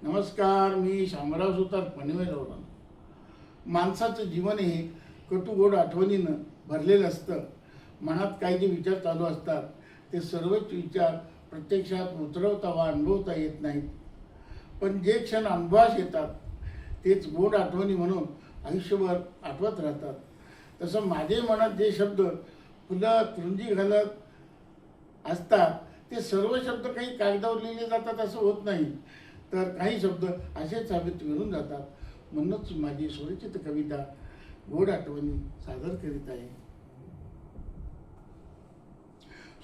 नमस्कार, मी शामराव सुतार पनवेलवरून. माणसाचं जीवन हे कटुगोड आठवणीनं भरलेलं असतं. मनात काही जे विचार चालू असतात ते सर्वच विचार प्रत्यक्षात उतरवता वा अनुभवता येत नाहीत. पण जे क्षण अनुभवास येतात तेच गोड आठवणी म्हणून आयुष्यभर आठवत राहतात. तसं माझे मनात जे शब्द फुलत रुंजी घालत असतात ते सर्व शब्द काही कागदावर लिहिले जातात असं होत नाही, तर काही शब्द असेच हवेत विरून जातात. म्हणूनच माझी स्वरचित कविता गोड आठवणी सादर करीत आहे.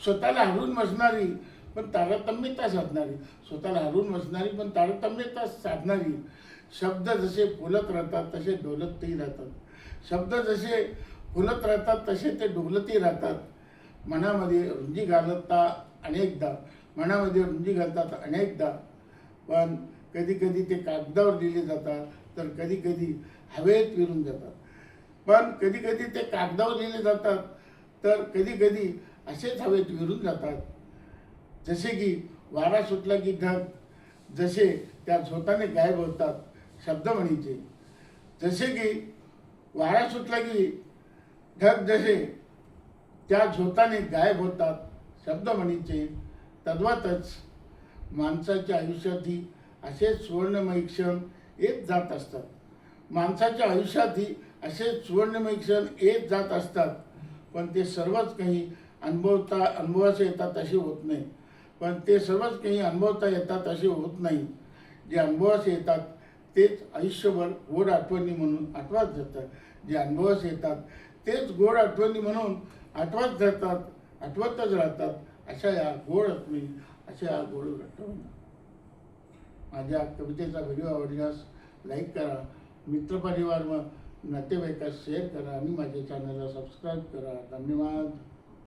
स्वतःला हरवून बसणारी पण तारतम्यता साधणारी, स्वतःला हरवून बसणारी पण तारतम्यता साधणारी. शब्द जसे फुलत राहतात तसे डोलतही राहतात. शब्द जसे फुलत राहतात तसे ते डोलतही राहतात. मनामध्ये रुंजी घालतात अनेकदा, पण कधी कधी ते कागदावर लिहिले जातात तर कधी कधी हवेत विरून जातात. पण कधी कधी ते कागदावर लिहिले जातात तर कधी कधी असेच हवेत विरून जातात. जसे की वारा सुटला की ढग जसे त्या झोताने गायब होतात शब्दमणीचे. जसे की वारा सुटला की ढग जसे त्या झोताने गायब होतात शब्दमणीचे, तद्वतच माणसाच्या आयुष्यातही असेच सुवर्णमय क्षण येत जात असतात. माणसाच्या आयुष्यातही असेच सुवर्णमय क्षण येत जात असतात. पण ते सर्वच काही अनुभवास येतात असे होत नाही. जे अनुभवास येतात तेच आयुष्यभर गोड आठवणी म्हणून आठवत जातात. जे अनुभवास येतात तेच गोड आठवणी म्हणून आठवतच राहतात. अशा या गोड आठवणी, अशा या गोड आठवणी. माझ्या कवितेचा व्हिडिओ आवडल्यास लाईक करा, मित्रपरिवार व नातेवाईकास शेअर करा आणि माझ्या चॅनलला सबस्क्राईब करा. धन्यवाद.